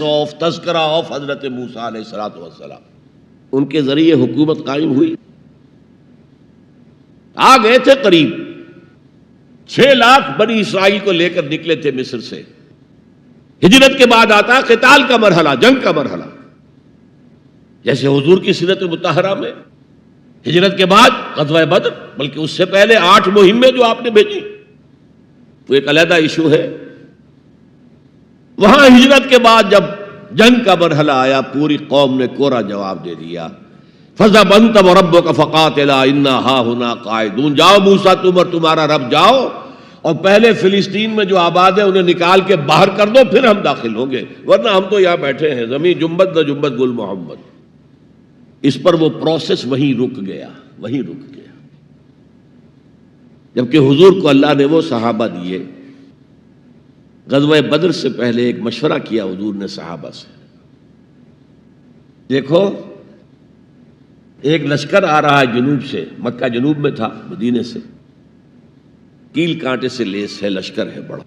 Of تذکرہ of حضرت موسیٰ علیہ السلام، ان کے ذریعے حکومت قائم ہوئی. آ گئے تھے قریب 6 لاکھ بنی اسرائیل کو لے کر نکلے تھے مصر سے. ہجرت کے بعد آتا قتال کا مرحلہ، جنگ کا مرحلہ، جیسے حضور کی سیرت مطہرہ میں ہجرت کے بعد غزوہ بدر، بلکہ اس سے پہلے 8 مہمیں جو آپ نے بھیجی وہ ایک علیحدہ ایشو ہے. وہاں ہجرت کے بعد جب جنگ کا مرحلہ آیا، پوری قوم نے کوڑا جواب دے دیا، فَذْهَبْ أَنْتَ وَرَبُّكَ فَقَاتِلَا إِنَّا هَاهُنَا قَاعِدُونَ. جاؤ موسیٰ تم اور تمہارا رب جاؤ، اور پہلے فلسطین میں جو آباد ہے انہیں نکال کے باہر کر دو، پھر ہم داخل ہوں گے، ورنہ ہم تو یہاں بیٹھے ہیں. زمین جنبت نہ جنبت گل محمد. اس پر وہ پروسیس وہیں رک گیا. جبکہ حضور کو اللہ نے وہ صحابہ دیے. غزوہ بدر سے پہلے ایک مشورہ کیا حضور نے صحابہ سے. دیکھو ایک لشکر آ رہا ہے جنوب سے، مکہ جنوب میں تھا، مدینے سے، کیل کانٹے سے لیس ہے، لشکر ہے بڑا.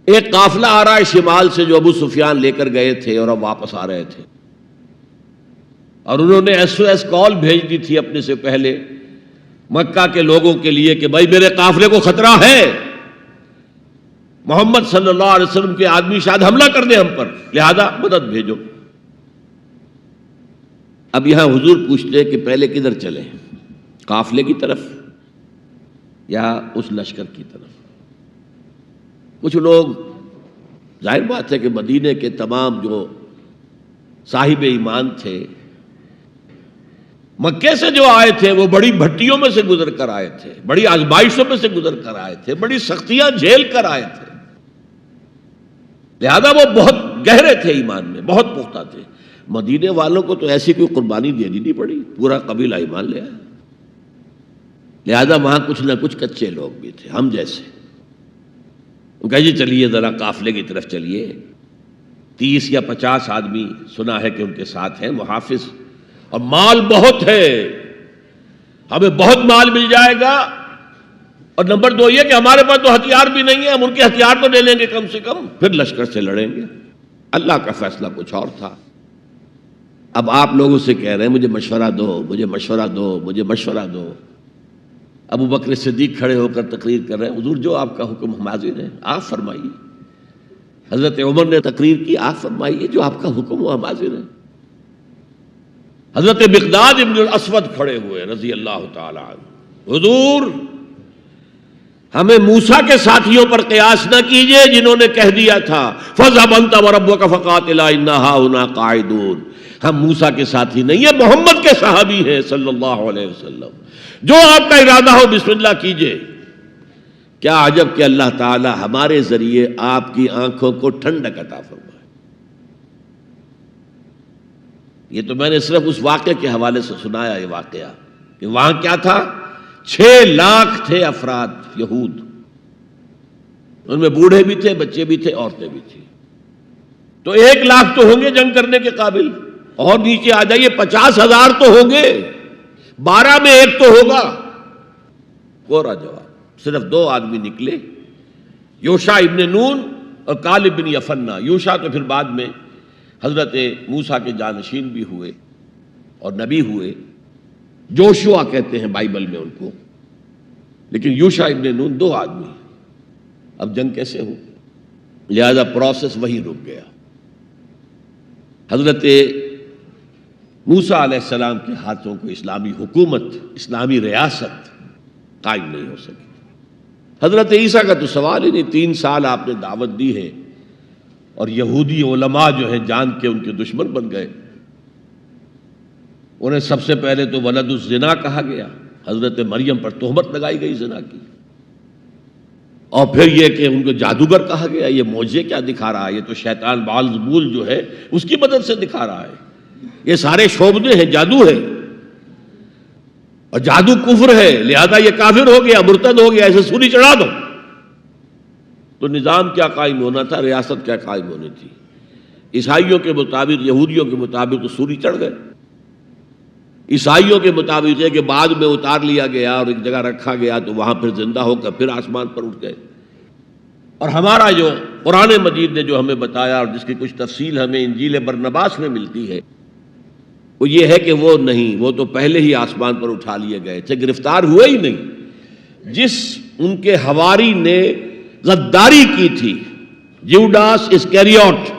ایک قافلہ آ رہا ہے شمال سے جو ابو سفیان لے کر گئے تھے اور اب واپس آ رہے تھے، اور انہوں نے SOS کال بھیج دی تھی اپنے سے پہلے مکہ کے لوگوں کے لیے کہ بھائی میرے قافلے کو خطرہ ہے، محمد صلی اللہ علیہ وسلم کے آدمی شاید حملہ کر دیں ہم پر، لہذا مدد بھیجو. اب یہاں حضور پوچھتے کہ پہلے کدھر چلیں، قافلے کی طرف یا اس لشکر کی طرف؟ کچھ لوگ، ظاہر بات ہے کہ مدینے کے تمام جو صاحب ایمان تھے، مکے سے جو آئے تھے وہ بڑی بھٹیوں میں سے گزر کر آئے تھے، بڑی آزمائشوں میں سے گزر کر آئے تھے، بڑی سختیاں جھیل کر آئے تھے، لہذا وہ بہت گہرے تھے ایمان میں، بہت پختہ تھے. مدینے والوں کو تو ایسی کوئی قربانی دینی نہیں پڑی، پورا قبیلہ ایمان لے آیا. لہذا وہاں کچھ نہ کچھ کچے لوگ بھی تھے، ہم جیسے. وہ کہا جی چلیے ذرا قافلے کی طرف چلیے. 30 یا 50 آدمی سنا ہے کہ ان کے ساتھ ہیں محافظ، اور مال بہت ہے، ہمیں بہت مال مل جائے گا. اور نمبر 2 یہ کہ ہمارے پاس تو ہتھیار بھی نہیں ہے، ہم ان کے ہتھیار تو لے لیں گے کم سے کم، پھر لشکر سے لڑیں گے. اللہ کا فیصلہ کچھ اور تھا. اب آپ لوگوں سے کہہ رہے ہیں مجھے مشورہ دو، مجھے مشورہ دو، مجھے مشورہ دو. ابو بکر صدیق کھڑے ہو کر تقریر کر رہے ہیں، حضور جو آپ کا حکم ہم حاضر ہیں، آپ فرمائیے. حضرت عمر نے تقریر کی، آپ فرمائیے جو آپ کا حکم ہو ہم حاضر ہیں. حضرت مقداد ابن الاسود کھڑے ہوئے رضی اللہ تعالی عنہ، حضور ہمیں موسیٰ کے ساتھیوں پر قیاس نہ کیجئے جنہوں نے کہہ دیا تھا فَاذْهَبْ أَنْتَ وَرَبُّكَ فَقَاتِلَا إِنَّا هَاهُنَا قَاعِدُونَ. ہم موسیٰ کے ساتھی نہیں ہیں، محمد کے صحابی ہیں صلی اللہ علیہ وسلم. جو آپ کا ارادہ ہو بسم اللہ کیجئے. کیا عجب کہ اللہ تعالی ہمارے ذریعے آپ کی آنکھوں کو ٹھنڈک عطا فرمائے. یہ تو میں نے صرف اس واقعے کے حوالے سے سنایا یہ واقعہ کہ وہاں کیا تھا. 6 لاکھ تھے افراد یہود، ان میں بوڑھے بھی تھے، بچے بھی تھے، عورتیں بھی تھیں. تو 1 لاکھ تو ہوں گے جنگ کرنے کے قابل، اور نیچے آ جائیے 50,000 تو ہوں گے، 12 میں 1 تو ہوگا. کوڑا جواب. صرف 2 آدمی نکلے، یوشع ابن نون اور کالب بن یفنہ. یوشع تو پھر بعد میں حضرت موسیٰ کے جانشین بھی ہوئے اور نبی ہوئے، جوشوا کہتے ہیں بائبل میں ان کو، لیکن یوشع ابن نون 2 آدمی. اب جنگ کیسے ہو؟ لہذا پروسیس وہی رک گیا. حضرت موسیٰ علیہ السلام کے ہاتھوں کو اسلامی حکومت، اسلامی ریاست قائم نہیں ہو سکی. حضرت عیسیٰ کا تو سوال ہی نہیں. 3 سال آپ نے دعوت دی ہے اور یہودی علماء جو ہیں جان کے ان کے دشمن بن گئے. انہیں سب سے پہلے تو ولد الزنا کہا گیا، حضرت مریم پر تہمت لگائی گئی زنا کی، اور پھر یہ کہ ان کو جادوگر کہا گیا. یہ معجزے کیا دکھا رہا ہے؟ یہ تو شیطان بعلزبول جو ہے اس کی مدد سے دکھا رہا ہے. یہ سارے شعبدے ہیں، جادو ہے، اور جادو کفر ہے، لہذا یہ کافر ہو گیا، مرتد ہو گیا، ایسے سولی چڑھا دو. تو نظام کیا قائم ہونا تھا، ریاست کیا قائم ہونی تھی؟ عیسائیوں کے مطابق، یہودیوں کے مطابق تو سولی چڑھ گئے. عیسائیوں کے مطابق ہے کہ بعد میں اتار لیا گیا اور ایک جگہ رکھا گیا تو وہاں پھر زندہ ہو کر پھر آسمان پر اٹھ گئے. اور ہمارا جو قرآن مجید نے جو ہمیں بتایا اور جس کی کچھ تفصیل ہمیں انجیل برنباس میں ملتی ہے وہ یہ ہے کہ وہ نہیں، وہ تو پہلے ہی آسمان پر اٹھا لیے گئے تھے، گرفتار ہوئے ہی نہیں۔ جس ان کے حواری نے غداری کی تھی، جیوڈاس اسکریوٹ،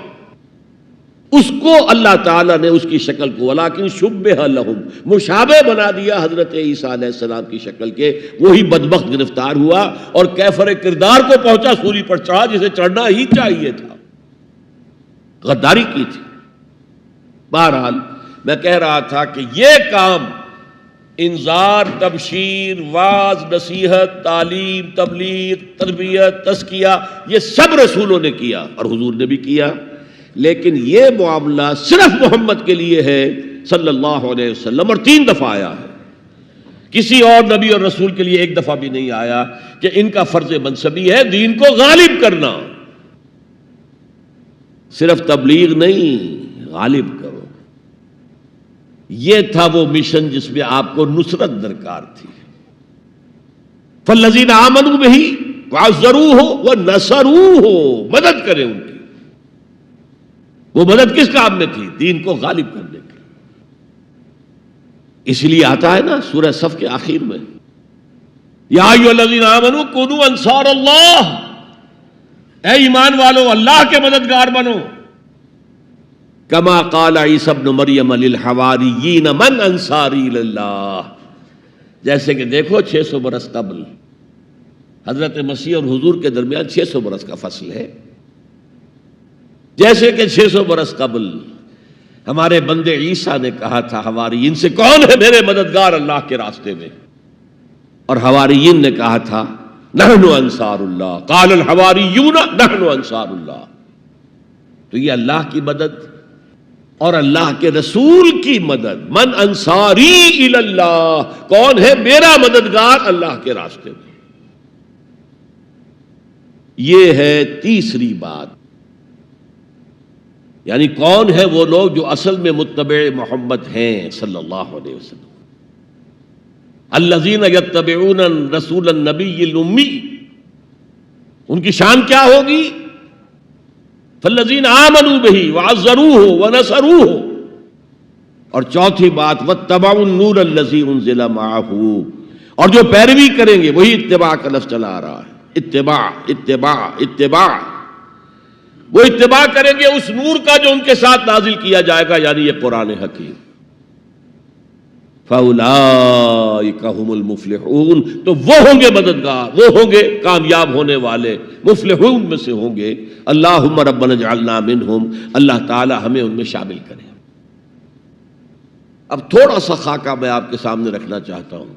اس کو اللہ تعالیٰ نے اس کی شکل کو ولیکن شبہ لہم، مشابہ بنا دیا حضرت عیسیٰ علیہ السلام کی شکل کے، وہی بدبخت گرفتار ہوا اور کیفر کردار کو پہنچا، سولی پر چڑھا جسے چڑھنا ہی چاہیے تھا، غداری کی تھی۔ بہرحال میں کہہ رہا تھا کہ یہ کام انذار، تبشیر، واعظ، نصیحت، تعلیم، تبلیغ، تربیت، تزکیہ، یہ سب رسولوں نے کیا اور حضور نے بھی کیا، لیکن یہ معاملہ صرف محمد کے لیے ہے صلی اللہ علیہ وسلم، اور 3 دفعہ آیا ہے، کسی اور نبی اور رسول کے لیے 1 دفعہ بھی نہیں آیا کہ ان کا فرض منصبی ہے دین کو غالب کرنا، صرف تبلیغ نہیں، غالب کرو۔ یہ تھا وہ مشن جس میں آپ کو نصرت درکار تھی۔ فالذین آمنوا بہ وعزروہ ونصروہ، مدد کریں ان کی۔ وہ مدد کس کام میں تھی؟ دین کو غالب کرنے کی۔ اس لیے آتا ہے نا سورہ صف کے آخر میں، یا ایھا الذین آمنوا کونوا انصار اللہ، اے ایمان والو اللہ کے مددگار بنو۔ کما قال عیسی ابن مریم للحواریین من انصاری اللہ، جیسے کہ دیکھو 600 برس قبل حضرت مسیح اور حضور کے درمیان 600 برس کا فصل ہے، جیسے کہ 600 برس قبل ہمارے بندے عیسیٰ نے کہا تھا حواریین سے، کون ہے میرے مددگار اللہ کے راستے میں، اور حواریین نے کہا تھا نحن انصار اللہ، قال الحواریون نحن انصار اللہ۔ تو یہ اللہ کی مدد اور اللہ کے رسول کی مدد، من انصاری الی اللہ، کون ہے میرا مددگار اللہ کے راستے میں، یہ ہے تیسری بات۔ یعنی کون ہے وہ لوگ جو اصل میں متبع محمد ہیں صلی اللہ علیہ وسلم، الذین یتبعون الرسول النبی الامی، ان کی شان کیا ہوگی؟ فالذین آمنوا بہ وعزروہ ونصروہ، اور چوتھی بات واتبعوا النور الذی انزل معہ، اور جو پیروی کریں گے، وہی اتباع کا لفظ چلا آ رہا ہے، اتباع اتباع اتباع، وہ اتباع کریں گے اس نور کا جو ان کے ساتھ نازل کیا جائے گا، یعنی یہ قرآن حکیم۔ فَأُولَئِكَ هُمُ الْمُفْلِحُونَ، تو وہ ہوں گے مددگار، وہ ہوں گے کامیاب ہونے والے، مفلحون میں سے ہوں گے۔ اللہم ربنا اجعلنا منہم، اللہ تعالی ہمیں ان میں شامل کرے۔ اب تھوڑا سا خاکہ میں آپ کے سامنے رکھنا چاہتا ہوں،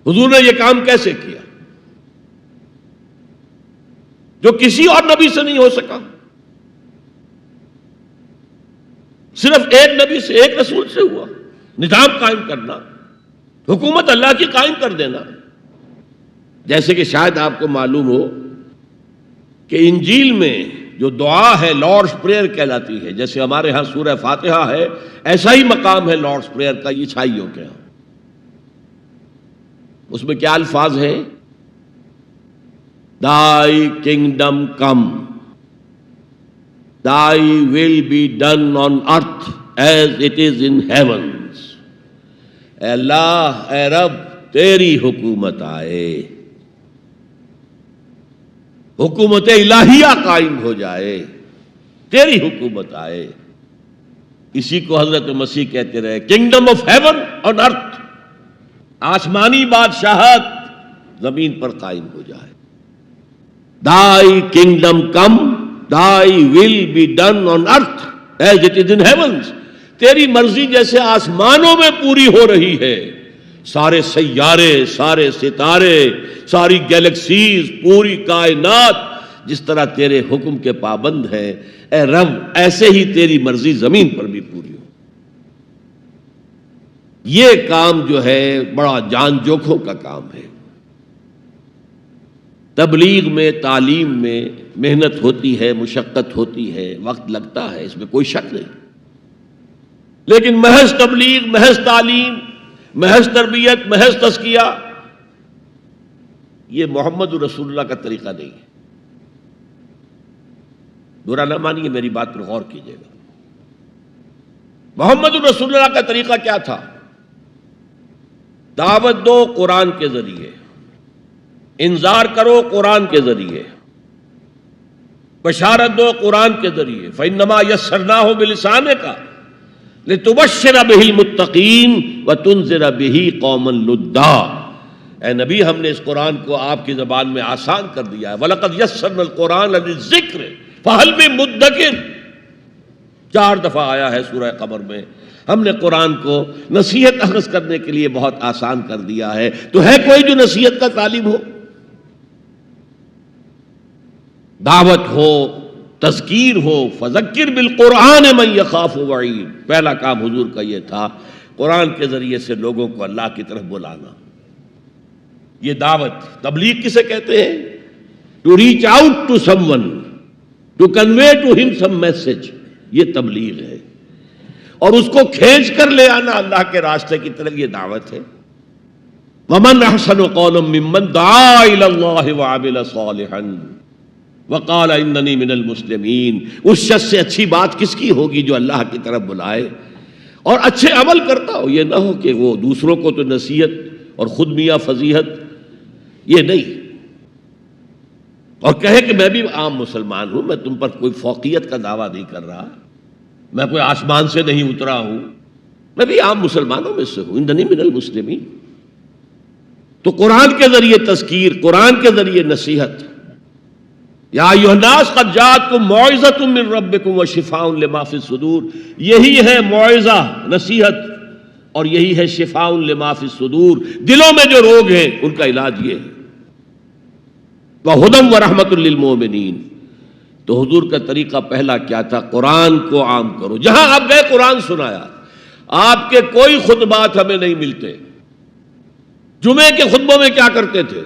حضور نے یہ کام کیسے کیا جو کسی اور نبی سے نہیں ہو سکا، صرف ایک نبی سے، ایک رسول سے ہوا۔ نظام قائم کرنا، حکومت اللہ کی قائم کر دینا۔ جیسے کہ شاید آپ کو معلوم ہو کہ انجیل میں جو دعا ہے لارڈس پریئر کہلاتی ہے، جیسے ہمارے ہاں سورہ فاتحہ ہے، ایسا ہی مقام ہے لارڈس پریئر کا عیسائیوں کے ہاں۔ اس میں کیا الفاظ ہیں؟ Thy kingdom come, Thy will be done on earth as it is in heavens۔ اے اللہ، اے رب، تیری حکومت آئے، حکومت الہیہ قائم ہو جائے، تیری حکومت آئے۔ اسی کو حضرت مسیح کہتے رہے، کنگڈم آف ہیون آن ارتھ، آسمانی بادشاہت زمین پر قائم ہو جائے۔ Thy kingdom come, Thy will be done on earth as it is in heavens۔ تیری مرضی جیسے آسمانوں میں پوری ہو رہی ہے، سارے سیارے، سارے ستارے، ساری گیلیکسیز، پوری کائنات جس طرح تیرے حکم کے پابند ہیں، اے رب ایسے ہی تیری مرضی زمین پر بھی پوری ہو۔ یہ کام جو ہے بڑا جان جوکھوں کا کام ہے۔ تبلیغ میں، تعلیم میں محنت ہوتی ہے، مشقت ہوتی ہے، وقت لگتا ہے، اس میں کوئی شک نہیں، لیکن محض تبلیغ، محض تعلیم، محض تربیت، محض تزکیہ، یہ محمد رسول اللہ کا طریقہ نہیں ہے. برا نہ مانیے، میری بات پر غور کیجیے گا. محمد رسول اللہ کا طریقہ کیا تھا؟ دعوت دو قرآن کے ذریعے، انذار کرو قرآن کے ذریعے، بشارت دو قرآن کے ذریعے. فَإِنَّمَا يَسَّرْنَاهُ بِلِسَانِكَ لِتُبَشِّرَ بِهِ الْمُتَّقِينَ وَتُنذِرَ بِهِ قَوْمًا لُدًّا. اے نبی، ہم نے اس قرآن کو آپ کی زبان میں آسان کر دیا ہے. وَلَقَدْ يَسَّرْنَا الْقُرْآنَ لِلذِّكْرِ فَهَلْ مِن مُدَّكِرٍ. 4 دفعہ آیا ہے سورہ قمر میں. ہم نے قرآن کو نصیحت اخذ کرنے کے لیے بہت آسان کر دیا ہے. تو ہے کوئی جو نصیحت کا طالب ہو؟ دعوت ہو، تذکیر ہو. فذکر بالقرآن من یخاف وعید. پہلا کام حضور کا یہ تھا، قرآن کے ذریعے سے لوگوں کو اللہ کی طرف بلانا. یہ دعوت، تبلیغ کسے کہتے ہیں؟ To reach out to someone, to convey to him some message. یہ تبلیغ ہے. اور اس کو کھینچ کر لے آنا اللہ کے راستے کی طرف، یہ دعوت ہے. ومن احسن قولا ممن دعا الی اللہ وعمل صالحا وقال اننی من المسلمین. اس شخص سے اچھی بات کس کی ہوگی جو اللہ کی طرف بلائے اور اچھے عمل کرتا ہو. یہ نہ ہو کہ وہ دوسروں کو تو نصیحت اور خود میاں فضیحت، یہ نہیں. اور کہے کہ میں بھی عام مسلمان ہوں، میں تم پر کوئی فوقیت کا دعویٰ نہیں کر رہا، میں کوئی آسمان سے نہیں اترا ہوں، میں بھی عام مسلمانوں میں سے ہوں. اننی من المسلمین. تو قرآن کے ذریعے تذکیر، قرآن کے ذریعے نصیحت. یا ایھا الناس قد جاءتکم موعظۃ من ربکم وشفاء لما فی الصدور. یہی ہے موعظہ، نصیحت، اور یہی ہے شفاء لما فی الصدور. دلوں میں جو روگ ہیں ان کا علاج یہ ہے. وہدی ورحمۃ للمؤمنین. تو حضور کا طریقہ پہلا کیا تھا؟ قرآن کو عام کرو. جہاں آپ گئے قرآن سنایا. آپ کے کوئی خطبات ہمیں نہیں ملتے. جمعے کے خطبوں میں کیا کرتے تھے؟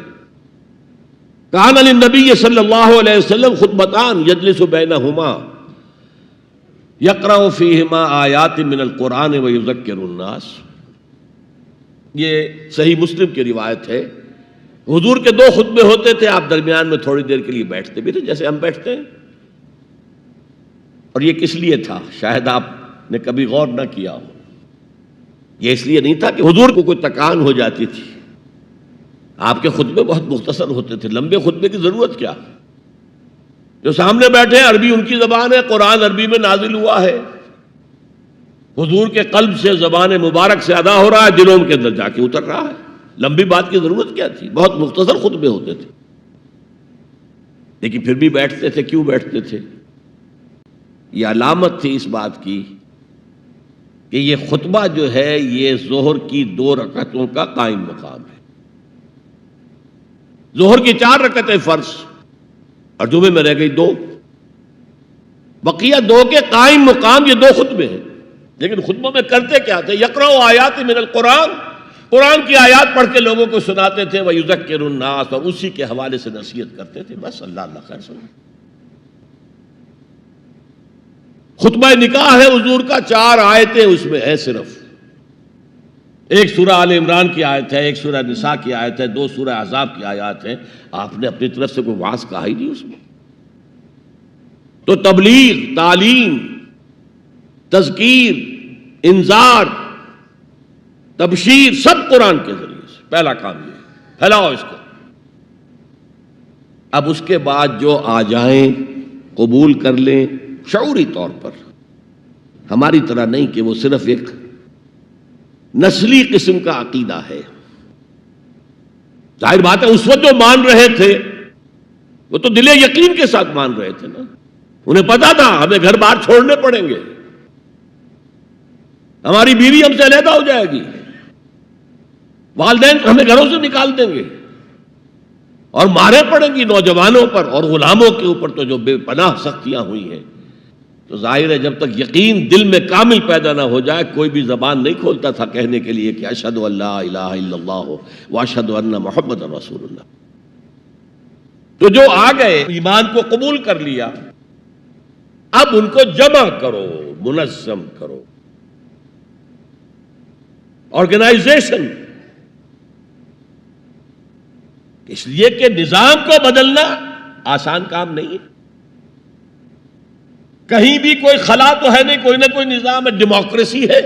کان للنبی صلی اللہ علیہ وسلم خطبتان یجلس بینہما یقرأ فیہما آیات من القرآن ویذکر الناس. یہ صحیح مسلم کی روایت ہے. حضور کے 2 خطبے ہوتے تھے، آپ درمیان میں تھوڑی دیر کے لیے بیٹھتے بھی تھے جیسے ہم بیٹھتے ہیں. اور یہ کس لیے تھا؟ شاید آپ نے کبھی غور نہ کیا ہو. یہ اس لیے نہیں تھا کہ حضور کو کوئی تکان ہو جاتی تھی. آپ کے خطبے بہت مختصر ہوتے تھے. لمبے خطبے کی ضرورت کیا؟ جو سامنے بیٹھے ہیں عربی ان کی زبان ہے، قرآن عربی میں نازل ہوا ہے، حضور کے قلب سے زبان مبارک سے ادا ہو رہا ہے، دلوں کے اندر جا کے اتر رہا ہے. لمبی بات کی ضرورت کیا تھی؟ بہت مختصر خطبے ہوتے تھے. لیکن پھر بھی بیٹھتے تھے. کیوں بیٹھتے تھے؟ یہ علامت تھی اس بات کی کہ یہ خطبہ جو ہے یہ ظہر کی 2 رکعتوں کا قائم مقام ہے. ظہر کی 4 رکعتیں فرض اور جمعے میں رہ گئی 2. بقیہ 2 کے قائم مقام یہ 2 خطبے ہیں. لیکن خطبوں میں کرتے کیا تھے؟ یقرأ آیات من القرآن. قرآن کی آیات پڑھ کے لوگوں کو سناتے تھے. وَيُذَكِّرُ النَّاسَ. اور اسی کے حوالے سے نصیحت کرتے تھے. بس اللہ اللہ خیر سنا. خطبہ نکاح ہے حضور کا، 4 آیتیں اس میں ہے صرف. ایک سورہ آل عمران کی آیت ہے، ایک سورہ نساء کی آیت ہے، 2 سورہ احزاب کی آیات ہیں. آپ نے اپنی طرف سے کوئی وعظ کہا ہی نہیں اس میں. تو تبلیغ، تعلیم، تذکیر، انذار، تبشیر سب قرآن کے ذریعے سے. پہلا کام یہ ہے، پھیلاؤ اس کو. اب اس کے بعد جو آ جائیں قبول کر لیں شعوری طور پر. ہماری طرح نہیں کہ وہ صرف ایک نسلی قسم کا عقیدہ ہے. ظاہر بات ہے اس وقت جو مان رہے تھے وہ تو دل یقین کے ساتھ مان رہے تھے نا. انہیں پتا تھا ہمیں گھر بار چھوڑنے پڑیں گے، ہماری بیوی ہم سے علیحدہ ہو جائے گی، والدین ہمیں گھروں سے نکال دیں گے، اور مارے پڑیں گی نوجوانوں پر اور غلاموں کے اوپر تو جو بے پناہ سختیاں ہوئی ہیں. تو ظاہر ہے جب تک یقین دل میں کامل پیدا نہ ہو جائے کوئی بھی زبان نہیں کھولتا تھا کہنے کے لیے کہ اشہد ان لا الہ الا اللہ واشہد ان محمد رسول اللہ. تو جو آ گئے ایمان کو قبول کر لیا، اب ان کو جمع کرو، منظم کرو. آرگنائزیشن. اس لیے کہ نظام کو بدلنا آسان کام نہیں ہے. کہیں بھی کوئی خلا تو ہے نہیں، کوئی نہ کوئی نظام ہے. ڈیموکریسی ہے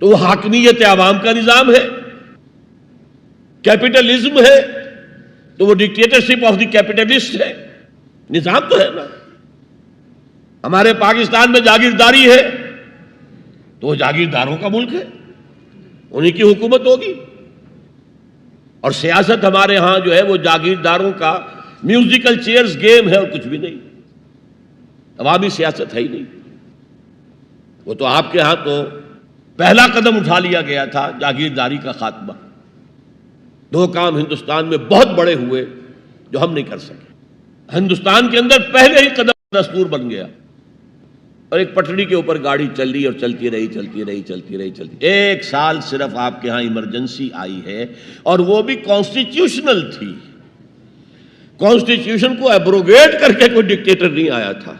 تو وہ حاکمیت عوام کا نظام ہے. کیپٹلزم ہے تو وہ ڈکٹیٹرشپ آف دی کیپٹلسٹ ہے. نظام تو ہے نا. ہمارے پاکستان میں جاگیرداری ہے تو وہ جاگیرداروں کا ملک ہے، انہی کی حکومت ہوگی. اور سیاست ہمارے ہاں جو ہے وہ جاگیرداروں کا میوزیکل چیئرز گیم ہے اور کچھ بھی نہیں. عوامی سیاست ہے ہی نہیں. وہ تو آپ کے ہاں تو پہلا قدم اٹھا لیا گیا تھا جاگیرداری کا خاتمہ. 2 کام ہندوستان میں بہت بڑے ہوئے جو ہم نہیں کر سکے. ہندوستان کے اندر پہلے ہی قدم دستور بن گیا اور ایک پٹڑی کے اوپر گاڑی چل رہی اور چلتی رہی. 1 سال صرف آپ کے ہاں ایمرجنسی آئی ہے اور وہ بھی کانسٹیٹیوشنل تھی. کانسٹیٹیوشن کو ایبروگیٹ کر کے کوئی ڈکٹیٹر نہیں آیا تھا.